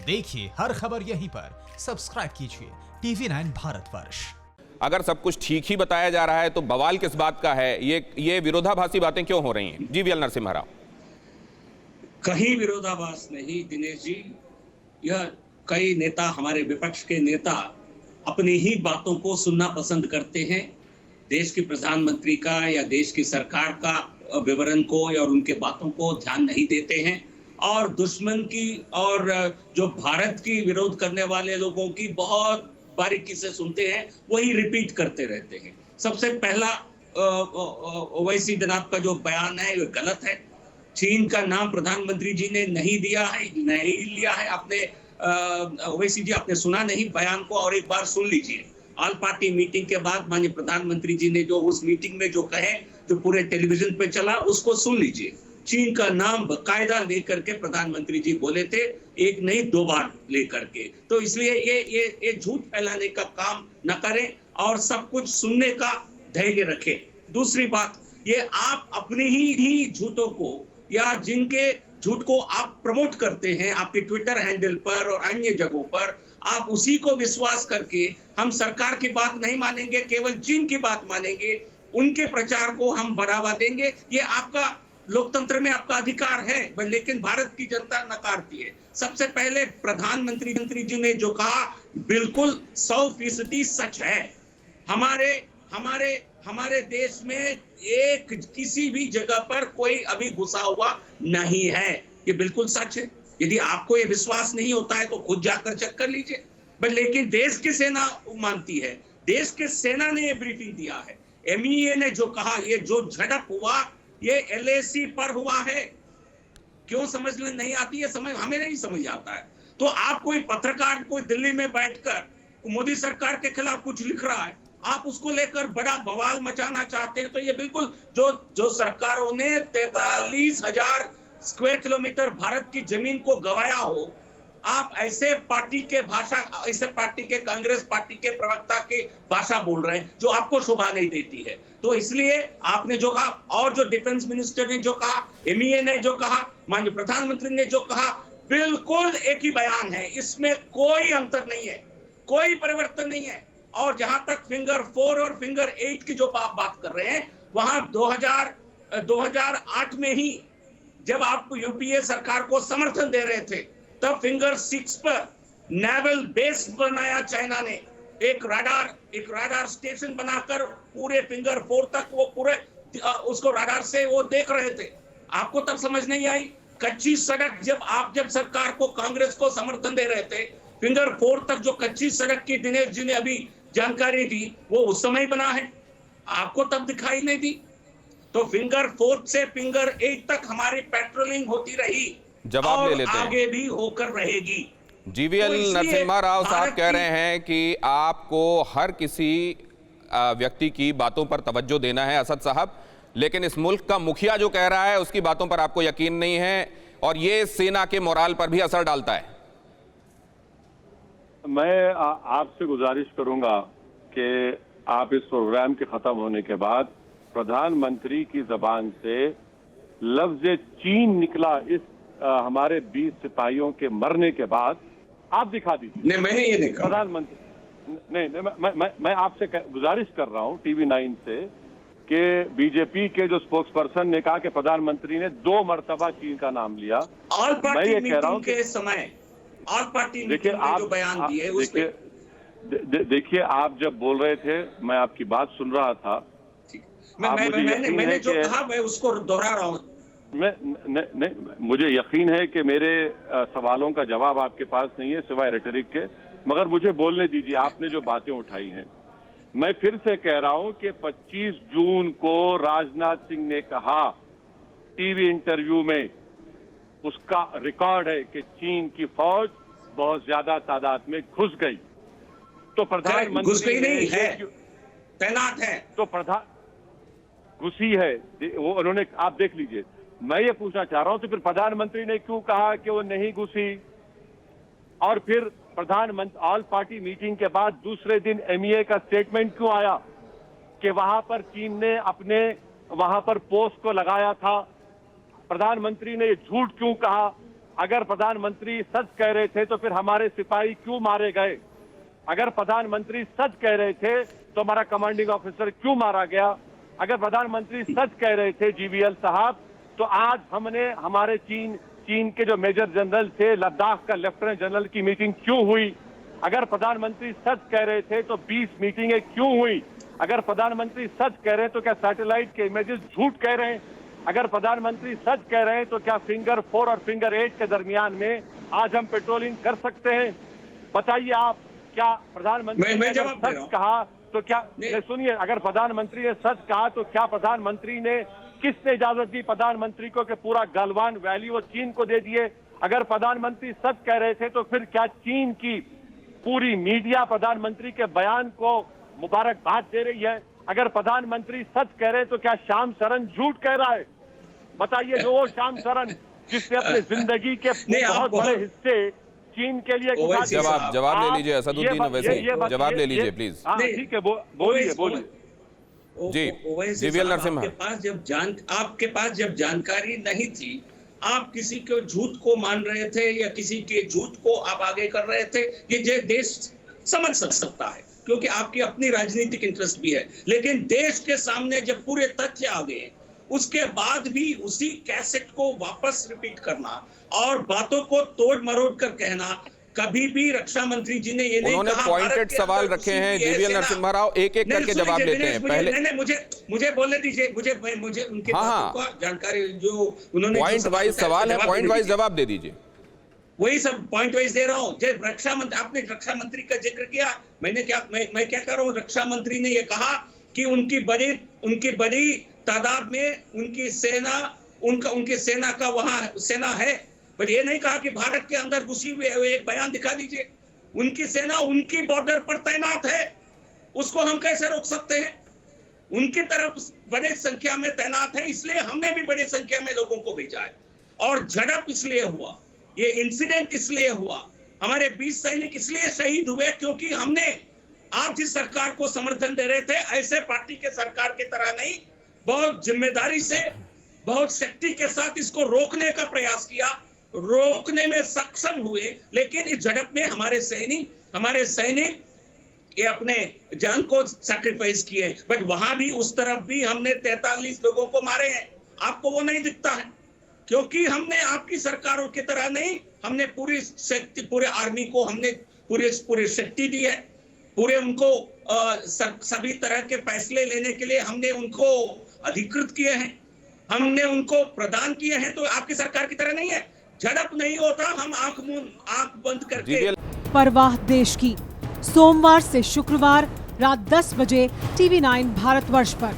देखिए हर खबर यहीं पर, सब्सक्राइब कीजिए TV9 भारतवर्ष। अगर सब कुछ ठीक ही बताया जा रहा है तो बवाल किस बात का है? ये विरोधाभासी बातें क्यों हो रही हैं? जी वीएल नरसिम्हा राव। कहीं विरोधाभास नहीं दिनेश जी। यह कई नेता, हमारे विपक्ष के नेता अपनी ही बातों को सुनना पसंद करते हैं। देश के प्रधानमंत्री का या देश की सरकार का विवरण को या उनके बातों को ध्यान नहीं देते हैं और दुश्मन की और जो भारत की विरोध करने वाले लोगों की बहुत बारीकी से सुनते हैं, वही रिपीट करते रहते हैं। सबसे पहला ओवैसी जनाब का जो बयान है वो गलत है। चीन का नाम प्रधानमंत्री जी ने नहीं दिया है, नहीं लिया है। आपने ओवैसी जी, आपने सुना नहीं बयान को? और एक बार सुन लीजिए। ऑल पार्टी मीटिंग के बाद माननीय प्रधानमंत्री जी ने जो उस मीटिंग में जो कहे, जो पूरे टेलीविजन पे चला, उसको सुन लीजिए। चीन का नाम बकायदा लेकर के प्रधानमंत्री जी बोले थे, एक नहीं 2 बार लेकर के। तो इसलिए ये झूठ फैलाने का काम न करें और सब कुछ सुनने का धैर्य रखें। दूसरी बात, ये आप अपनी ही झूठों को या जिनके झूठ को आप प्रमोट करते हैं आपके ट्विटर हैंडल पर और अन्य जगहों पर, आप उसी को विश्वास करके हम सरकार की बात नहीं मानेंगे, केवल चीन की बात मानेंगे, उनके प्रचार को हम बढ़ावा देंगे। ये आपका लोकतंत्र में आपका अधिकार है, लेकिन भारत की जनता नकारती है। सबसे पहले प्रधानमंत्री जी ने जो कहा बिल्कुल 100% सच है। हमारे देश में एक किसी भी जगह पर कोई अभी घुसा हुआ नहीं है। ये बिल्कुल सच है। यदि आपको ये विश्वास नहीं होता है तो खुद जाकर चेक कर लीजिए। लेकिन देश की सेना मानती है, देश के सेना ने ये ब्रीफिंग दिया है। MEA ने जो कहा, ये जो झड़प हुआ ये LAC पर हुआ है। क्यों समझ में नहीं आती है? हमें नहीं समझ आता है। तो आप कोई पत्रकार कोई दिल्ली में बैठकर मोदी सरकार के खिलाफ कुछ लिख रहा है, आप उसको लेकर बड़ा बवाल मचाना चाहते हैं। तो ये बिल्कुल जो सरकारों ने 43,000 स्क्वायर किलोमीटर भारत की जमीन को गंवाया हो, आप ऐसे पार्टी के कांग्रेस पार्टी के प्रवक्ता की भाषा बोल रहे हैं जो आपको शोभा नहीं देती है। तो इसलिए आपने जो कहा और जो डिफेंस मिनिस्टर ने जो कहा, MEA ने जो कहा, माननीय प्रधानमंत्री ने जो कहा, बिल्कुल एक ही बयान है। इसमें कोई अंतर नहीं है, कोई परिवर्तन नहीं है। और जहां तक फिंगर 4 और फिंगर 8 की जो आप बात कर रहे हैं, वहां 2008 में ही जब आप UPA सरकार को समर्थन दे रहे थे, तब फिंगर 6 पर नेवल बेस बनाया चाइना ने। एक राडार स्टेशन बनाकर पूरे फिंगर 4 तक वो पूरे उसको राडार से वो देख रहे थे। आपको तब समझ नहीं आई? कच्ची सड़क जब सरकार को, कांग्रेस को समर्थन दे रहे थे, फिंगर 4 तक जो कच्ची सड़क की दिनेश जी ने अभी जानकारी दी, वो उस समय बना है, आपको तब दिखाई नहीं दी। तो फिंगर 4 से फिंगर 8 तक हमारी पेट्रोलिंग होती रही, जवाब ले लेते हैं, आगे भी होकर रहेगी। GVL नरसिम्हा राव साहब कह रहे हैं कि आपको हर किसी व्यक्ति की बातों पर तवज्जो देना है असद साहब, लेकिन इस मुल्क का मुखिया जो कह रहा है उसकी बातों पर आपको यकीन नहीं है और ये सेना के मोराल पर भी असर डालता है। मैं आपसे गुजारिश करूंगा कि आप इस प्रोग्राम के खत्म होने के बाद प्रधानमंत्री की जबान से लफ्ज चीन निकला इस हमारे 20 सिपाहियों के मरने के बाद आप दिखा दीजिए। नहीं, मैंने ये देखा प्रधानमंत्री नहीं, मैं आपसे गुजारिश कर रहा हूं TV9 से कि बीजेपी के जो स्पोक्स पर्सन ने कहा कि प्रधानमंत्री ने 2 मरतबा चीन का नाम लिया। ऑल मैं पार्टी ये कह रहा हूं के समय ऑल पार्टी मीटिंग में जो बयान दिए उसपे देखिए, आप जब बोल रहे थे मैं आपकी बात सुन रहा था। मैंने जो कहा मैं उसको दोहरा रहा हूं। नहीं, मुझे यकीन है कि मेरे सवालों का जवाब आपके पास नहीं है सिवाय रेटरिक के, मगर मुझे बोलने दीजिए। आपने जो बातें उठाई हैं, मैं फिर से कह रहा हूं कि 25 जून को राजनाथ सिंह ने कहा टीवी इंटरव्यू में, उसका रिकॉर्ड है कि चीन की फौज बहुत ज्यादा तादाद में घुस गई। तो प्रधानमंत्री घुस गई नहीं है, तैनात है। तो घुसी है वो, उन्होंने, आप देख लीजिए। मैं ये पूछना चाह रहा हूं, तो फिर प्रधानमंत्री ने क्यों कहा कि वो नहीं घुसी? और फिर प्रधानमंत्री ऑल पार्टी मीटिंग के बाद दूसरे दिन MEA का स्टेटमेंट क्यों आया कि वहां पर चीन ने अपने वहां पर पोस्ट को लगाया था? प्रधानमंत्री ने ये झूठ क्यों कहा? अगर प्रधानमंत्री सच कह रहे थे तो फिर हमारे सिपाही क्यों मारे गए? अगर प्रधानमंत्री सच कह रहे थे तो हमारा कमांडिंग ऑफिसर क्यों मारा गया? अगर प्रधानमंत्री सच कह रहे थे जीवीएल साहब, तो आज हमने हमारे चीन के जो मेजर जनरल थे, लद्दाख का लेफ्टिनेंट जनरल की मीटिंग क्यों हुई? अगर प्रधानमंत्री सच कह रहे थे तो 20 मीटिंगें क्यों हुई? अगर प्रधानमंत्री सच कह रहे हैं तो क्या सैटेलाइट के इमेजेस झूठ कह रहे हैं? अगर प्रधानमंत्री सच कह रहे हैं तो क्या फिंगर 4 और फिंगर 8 के दरमियान में आज हम पेट्रोलिंग कर सकते हैं? बताइए आप, क्या प्रधानमंत्री ने सच कहा तो क्या, सुनिए, अगर प्रधानमंत्री ने सच कहा तो क्या प्रधानमंत्री ने, किसने इजाजत दी प्रधानमंत्री को कि पूरा गलवान वैली वो चीन को दे दिए? अगर प्रधानमंत्री सच कह रहे थे तो फिर क्या चीन की पूरी मीडिया प्रधानमंत्री के बयान को मुबारकबाद दे रही है? अगर प्रधानमंत्री सच कह रहे हैं तो क्या श्याम शरण झूठ कह रहा है? बताइए, जो वो श्याम शरण जिसने अपनी जिंदगी के बहुत बड़े हिस्से चीन के लिए जवाब ले लीजिए असदुद्दीन ओवैसी, जवाब ले लीजिए प्लीज। ठीक है, बोलिए। जी जीवीएल नरसिम्हा, आपके पास जब जानकारी नहीं थी, आप किसी के झूठ को मान रहे थे या किसी के झूठ को आप आगे कर रहे थे, ये देश समझ सकता है क्योंकि आपकी अपनी राजनीतिक इंटरेस्ट भी है। लेकिन देश के सामने जब पूरे तथ्य आ गए, उसके बाद भी उसी कैसेट को वापस रिपीट करना और बातों को तोड़ मरोड़ कर कहना, कभी भी रक्षा मंत्री जी ने ये नहीं कहा। उन्होंने पॉइंटेड सवाल रखे हैं जीवीएल नरसिम्हा राव, एक एक करके जवाब लेते हैं। पहले मुझे बोलने दीजिए, मुझे उनके बातों का जानकारी जो उन्होंने पॉइंट वाइज सवाल है, पॉइंट वाइज जवाब दे दीजिए। वही सब पॉइंट वाइज दे रहा हूँ। जब रक्षा मंत्री, आपने रक्षा मंत्री का जिक्र किया, मैं क्या कर रहा हूँ, रक्षा मंत्री ने ये कहा कि उनकी बड़ी तादाद में उनकी सेना का वहां सेना है, पर ये नहीं कहा कि भारत के अंदर घुसी हुई है। एक बयान दिखा दीजिए, उनकी सेना उनकी बॉर्डर पर तैनात है, उसको हम कैसे रोक सकते हैं? उनकी तरफ बड़े संख्या में तैनात है, इसलिए हमने भी बड़ी संख्या में लोगों को भेजा है। और झड़प इसलिए हुआ, ये इंसिडेंट इसलिए हुआ, हमारे 20 सैनिक इसलिए शहीद हुए क्योंकि हमने, आप जिस सरकार को समर्थन दे रहे थे, ऐसे पार्टी के सरकार की तरह नहीं, बहुत जिम्मेदारी से, बहुत शक्ति के साथ इसको रोकने का प्रयास किया, रोकने में सक्षम हुए। लेकिन इस झड़प में हमारे सैनिक ये अपने जान को सैक्रिफाइस किए, बट वहां भी उस तरफ भी हमने 43 लोगों को मारे हैं। आपको वो नहीं दिखता है क्योंकि हमने आपकी सरकारों की तरह नहीं, हमने पूरी शक्ति, पूरे आर्मी को हमने पूरी शक्ति दी है, पूरे उनको सभी तरह के फैसले लेने के लिए हमने उनको अधिकृत किए हैं, हमने उनको प्रदान किए हैं। तो आपकी सरकार की तरह नहीं है, झड़प नहीं होता, हम आंख बंद करके। परवाह देश की, सोमवार से शुक्रवार रात 10 बजे TV9 भारतवर्ष पर।